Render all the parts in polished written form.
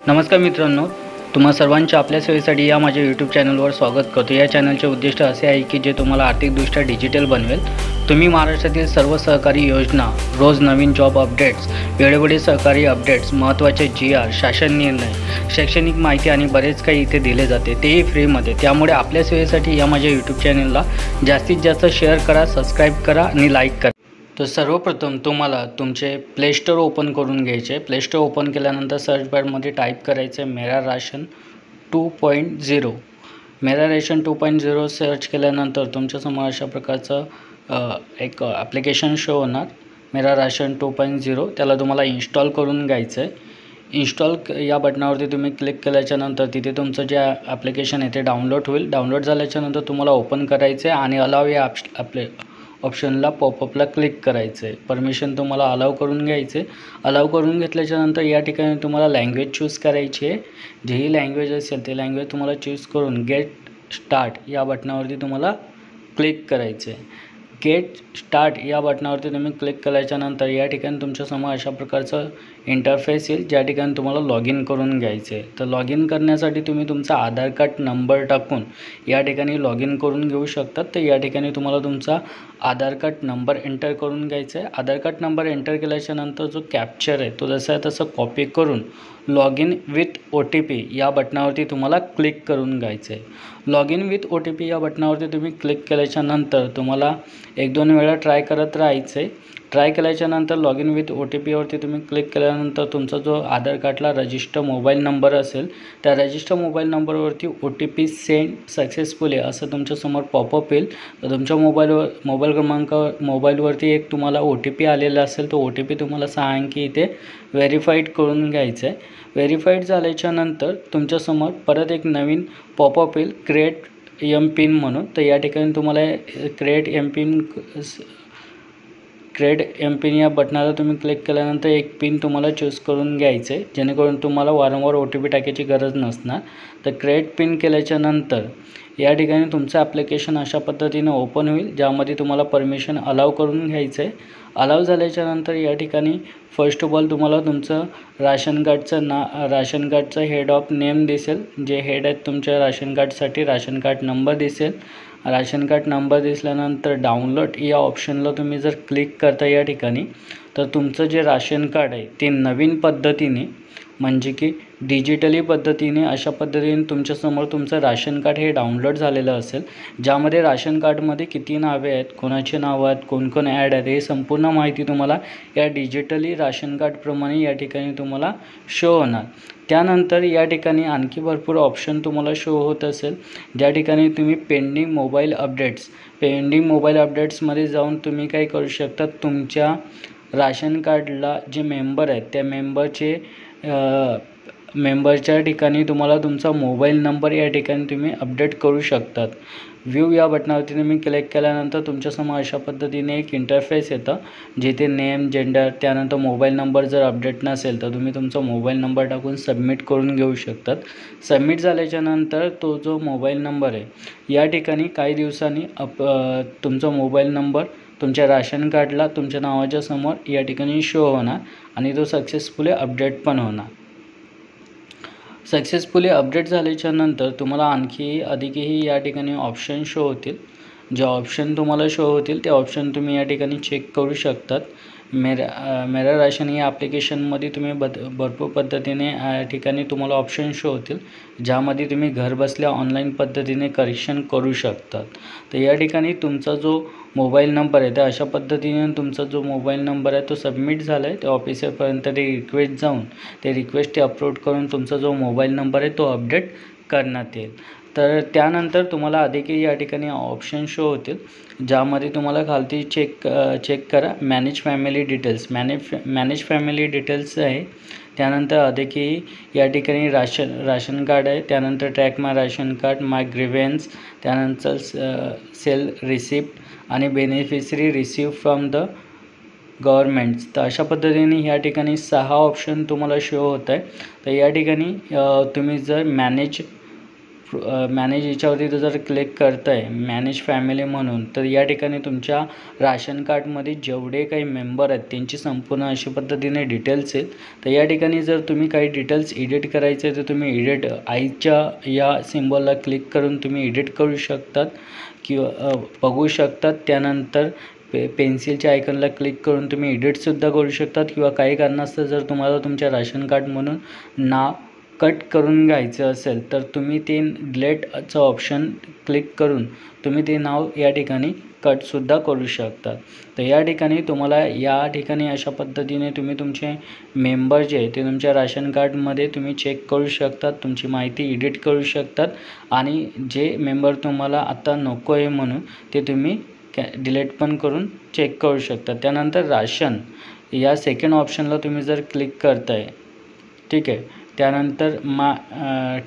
नमस्कार मित्रांनो, तुम्हा सर्वांच्या आपल्या सेवेसाठी या माझ्या यूट्यूब चॅनलवर स्वागत करतो। या चॅनलचे उद्दिष्ट असे आहे की जे तुम्हाला आर्थिकदृष्ट्या डिजिटल बनवेल। तुम्ही महाराष्ट्रातील सर्व सहकारी योजना, रोज नवीन जॉब अपडेट्स, वेळोवेळी सहकारी अपडेट्स, महत्त्वाचे GR, शासन निर्णय, शैक्षणिक माहिती आणि बरेच काही इथे दिले जाते, तेही फ्रीमध्ये। त्यामुळे आपल्या सेवेसाठी या माझ्या यूट्यूब चॅनलला जास्तीत जास्त शेअर करा, सबस्क्राईब करा आणि लाईक करा। तर सर्वप्रथम तुम्हाला तुमचे प्ले स्टोर ओपन करून घ्यायचे। प्ले स्टोर ओपन केल्यानंतर सर्च बारमध्ये टाईप करायचं आहे मेरा राशन 2.0। मेरा राशन 2.0 सर्च केल्यानंतर तुमच्यासमोर अशा प्रकारचं एक ॲप्लिकेशन शो होणार, मेरा राशन 2.0। त्याला तुम्हाला इन्स्टॉल करून घ्यायचं आहे। इन्स्टॉल या बटनावरती तुम्ही क्लिक केल्याच्यानंतर तिथे तुमचं जे ॲप्लिकेशन आहे ते डाउनलोड होईल। डाउनलोड झाल्याच्यानंतर तुम्हाला ओपन करायचं आहे आणि अलाव या ऑप्शनला पॉपअपला क्लिक करायचं आहे। परमिशन तुम्हाला अलाव करून घ्यायचे। अलाव करून घेतल्याच्यानंतर या ठिकाणी तुम्हाला लँग्वेज चूज करायची आहे। जेही लँग्वेज असेल ते लँग्वेज तुम्हाला चूज करून गेट स्टार्ट या बटनावरती तुम्हाला क्लिक करायचं आहे। गेट स्टार्ट या बटनावरती तुम्ही क्लिक केल्याच्यानंतर या ठिकाणी तुमच्यासमोर अशा प्रकारचं इंटरफेस येईल, ज्या ठिकाणी तुम्हाला लॉग इन करून घ्यायचं आहे। तर लॉग इन करण्यासाठी तुम्ही तुमचा आधार कार्ड नंबर टाकून या ठिकाणी लॉग इन करून घेऊ शकतात। तर या ठिकाणी तुम्हाला तुमचा आधार कार्ड नंबर एंटर करून घ्यायचा आहे। आधार कार्ड नंबर एंटर केल्याच्यानंतर जो कॅप्चर आहे तो जसा आहे तसं कॉपी करून लॉग इन विथ OTP या बटनावरती तुम्हाला क्लिक करून घ्यायचं आहे। लॉग इन विथ OTP या बटनावरती तुम्ही क्लिक केल्याच्यानंतर तुम्हाला 1-2 वेळा ट्राय करत राहायचं आहे। ट्राय केल्याच्यानंतर लॉग इन विथ OTPवरती तुम्ही क्लिक केल्यानंतर तुमचा जो आधार कार्डला रजिस्टर मोबाईल नंबर असेल त्या रजिस्टर मोबाईल नंबरवरती OTP सेंड सक्सेसफुली असं तुमच्यासमोर पॉपअप येईल। तर तुमच्या मोबाईलवरती एक तुम्हाला OTP आलेला असेल, तो OTP तुम्हाला 6 अंकी इथे व्हेरीफाईड करून घ्यायचं आहे। व्हेरीफाईड झाल्याच्यानंतर तुमच्यासमोर परत एक नवीन पॉपअप येईल, क्रिएट एम-पिन म्हणून। तर या ठिकाणी तुम्हाला क्रिएट एम-पिन या बटनाला तुम्ही क्लिक केल्यानंतर एक पिन तुम्हाला चूज करून घ्यायचं आहे, जेणेकरून तुम्हाला वारंवार OTP टाकायची गरज नसणार। तर क्रिएट पिन केल्याच्यानंतर या ठिकाणी तुमचं ॲप्लिकेशन अशा पद्धतीने ओपन होईल, ज्यामध्ये तुम्हाला परमिशन अलाव करून घ्यायचं आहे। अलाव झाल्याच्यानंतर या ठिकाणी फर्स्ट ऑफ ऑल तुम्हाला तुमचं राशन कार्डचं हेड ऑफ नेम दिसेल, जे हेड आहेत तुमच्या राशन कार्डसाठी। राशन कार्ड नंबर दिसेल। राशन कार्ड नंबर दिसल्यानंतर डाउनलोड या ऑप्शनला तुम्ही जर क्लिक करता या ठिकाणी, तर तुमचं जे राशन कार्ड आहे ते नवीन पद्धतीने म्हणजे की डिजिटली पद्धतीने अशा पद्धतीने तुमच्यासमोर तुमचं राशन कार्ड हे डाउनलोड झालेलं असेल, ज्यामध्ये राशन कार्डमध्ये किती नावे आहेत, कोणाची नावं आहेत, कोण कोण ॲड आहेत, हे संपूर्ण माहिती तुम्हाला या डिजिटली राशन कार्डप्रमाणे या ठिकाणी तुम्हाला शो होणार। त्यानंतर या ठिकाणी आणखी भरपूर ऑप्शन तुम्हाला शो होत असेल, ज्या ठिकाणी तुम्ही पेंडिंग मोबाईल अपडेट्समध्ये जाऊन तुम्ही काय करू शकता, तुमच्या राशन कार्डला जे मेंबर आहेत त्या मेंबरच्या ठिकाणी तुम्हाला तुमचा मोबाईल नंबर या ठिकाणी तुम्ही अपडेट करू शकतात। व्ह्यू या बटनावरती तुम्ही क्लिक केल्यानंतर तुमच्यासमोर अशा पद्धतीने एक इंटरफेस येतं, जिथे नेम, जेंडर, त्यानंतर मोबाईल नंबर जर अपडेट नसेल तर तुम्ही तुमचा मोबाईल नंबर टाकून सबमिट करून घेऊ शकतात। सबमिट झाल्याच्यानंतर तो जो मोबाईल नंबर आहे या ठिकाणी काही दिवसांनी तुमचा मोबाईल नंबर तुमच्या राशन कार्डला तुमच्या नावाच्या समोर या ठिकाणी शो होणार आणि तो सक्सेसफुली अपडेट पण होणार। सक्सेसफुली अपडेट झाल्याच्यानंतर तुम्हाला अधिकही या ठिकाणी ऑप्शन शो होतील। जे ऑप्शन तुम्हाला शो होतील ते ऑप्शन तुम्ही या ठिकाणी चेक करू शकतात। मेरा राशन या ॲप्लिकेशनमध्ये तुम्ही भरपूर पद्धतीने या ठिकाणी तुम्हाला ऑप्शन शो होतील, ज्यामध्ये तुम्ही घरबसल्या ऑनलाईन पद्धतीने करेक्शन करू शकतात। तर या ठिकाणी तुमचा जो मोबाईल नंबर आहे, तर अशा पद्धतीने तुमचा जो मोबाईल नंबर आहे तो सबमिट झाला आहे, त्या ऑफिसरपर्यंत ते रिक्वेस्ट जाऊन ते रिक्वेस्ट अपलोड करून तुमचा जो मोबाईल नंबर आहे तो अपडेट करण्यात येईल। तर त्यानंतर तुम्हाला अधिकही या ठिकाणी ऑप्शन शो होतील, ज्यामध्ये तुम्हाला खालती चेक करा मॅनेज फॅमिली डिटेल्स आहे। त्यानंतर अधिकही या ठिकाणी राशन कार्ड आहे, त्यानंतर ट्रॅक माय राशन कार्ड, माय ग्रीव्हन्स, त्यानंतर सेल रिसिप्ट आणि beneficiary receive from the government. तर अशा पद्धतीने या ठिकाणी 6 ऑप्शन तुम्हाला शो होत आहे। तर या ठिकाणी तुम्ही जर मॅनेज मॅनेज याच्यावरती जर क्लिक करताय मॅनेज फॅमिली म्हणून, तर या ठिकाणी तुमच्या राशन कार्डमध्ये जेवढे काही मेंबर आहेत त्यांची संपूर्ण अशा पद्धतीने डिटेल्स आहेत. तर या ठिकाणी जर तुम्ही काही डिटेल्स एडिट करायचे तर तुम्ही एडिट आईच्या या सिम्बॉलला क्लिक करून तुम्ही एडिट करू शकतात किंवा बघू शकतात. त्यानंतर पेन्सिलच्या आयकॉनला क्लिक करून तुम्ही एडिटसुद्धा करू शकतात किंवा काही कारणास्तव जर तुम्हाला तुमच्या राशन कार्ड म्हणून नाव कट करून घ्यायचं असेल तर तुम्ही ते डिलीटचं ऑप्शन क्लिक करून तुम्ही ते नाव या ठिकाणी कटसुद्धा करू शकतात. तर या ठिकाणी तुम्हाला या ठिकाणी अशा पद्धतीने तुम्ही तुमचे मेंबर जे आहे ते तुमच्या राशन कार्डमध्ये तुम्ही चेक करू शकतात, तुमची माहिती एडिट करू शकतात आणि जे मेंबर तुम्हाला आता नको आहे म्हणून ते तुम्ही डिलीट पण करून चेक करू शकता. त्यानंतर राशन या सेकंड ऑप्शनला तुम्ही जर क्लिक करताय, ठीक आहे, त्यानंतर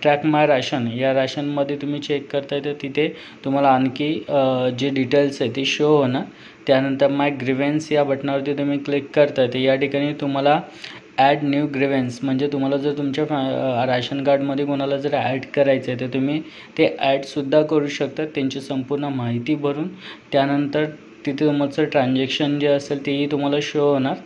ट्रॅक माय राशन या राशनमध्ये तुम्ही चेक करताय तर तिथे तुम्हाला आणखी जे डिटेल्स आहे ते शो होणार. त्यानंतर माय ग्रीव्हन्स या बटनावरती तुम्ही क्लिक करताय तर या ठिकाणी तुम्हाला ॲड न्यू ग्रीव्हन्स म्हणजे तुम्हाला जर तुमच्या राशन कार्डमध्ये कोणाला जर ॲड करायचं आहे तर तुम्ही ते ॲडसुद्धा करू शकता त्यांची संपूर्ण माहिती भरून. त्यानंतर तिथे तुमचं ट्रान्झॅक्शन जे असेल तेही तुम्हाला शो होणार.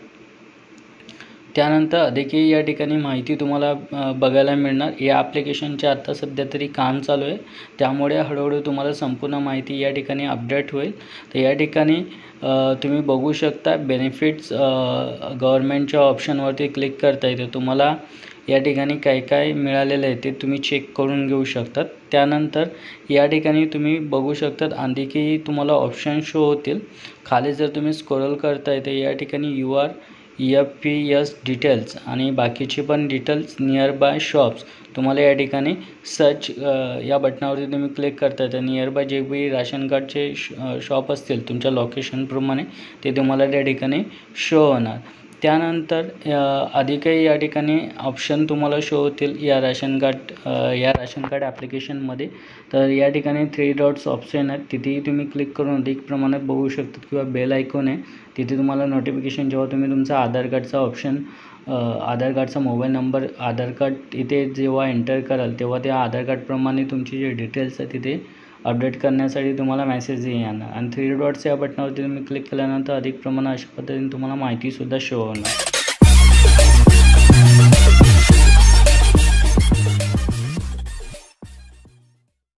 त्यानंतर अधिकही या ठिकाणी माहिती तुम्हाला बघायला मिळणार. या ॲप्लिकेशनचे आता सध्या तरी काम चालू आहे, त्यामुळे हळूहळू तुम्हाला संपूर्ण माहिती या ठिकाणी अपडेट होईल. तर या ठिकाणी तुम्ही बघू शकता बेनिफिट्स गव्हर्नमेंटच्या ऑप्शनवरती क्लिक करता येते. तुम्हाला या ठिकाणी काय काय मिळालेलं आहे ते तुम्ही चेक करून घेऊ शकतात. त्यानंतर या ठिकाणी तुम्ही बघू शकतात आणखी तुम्हाला ऑप्शन शो होतील. खाली जर तुम्ही स्क्रोल करताय तर या ठिकाणी URFPS डिटेल्स आणि बाकीचे पण डिटेल्स नियर बाय शॉप्स तुम्हाला या ठिकाणी सर्च या बटनावरती तुम्ही क्लिक करता तर नियर बाय जे काही राशन कार्डचे शॉप असतील तुमच्या लोकेशनप्रमाणे ते तुम्हाला त्या ठिकाणी शो होणार. त्यानंतर अधिकही या ठिकाणी ऑप्शन तुम्हाला शो होतील या राशन कार्ड ॲप्लिकेशनमध्ये. तर या ठिकाणी 3 डॉट्स ऑप्शन आहेत, तिथेही तुम्ही क्लिक करून अधिक प्रमाणात बघू शकतात किंवा बेल आयकॉन आहे तिथे तुम्हाला नोटिफिकेशन जेव्हा तुम्ही तुमचा आधार कार्डचा ऑप्शन आधार कार्डचा मोबाईल नंबर आधार कार्ड इथे जेव्हा एंटर कराल तेव्हा त्या आधार कार्डप्रमाणे तुमचे जे डिटेल्स आहेत तिथे अपडेट करण्यासाठी तुम्हाला मेसेज येणार आणि 3 डॉट्स या बटनावरती तुम्ही क्लिक केल्यानंतर अधिक प्रमाणात अशा पद्धतीने तुम्हाला माहितीसुद्धा शो होणार.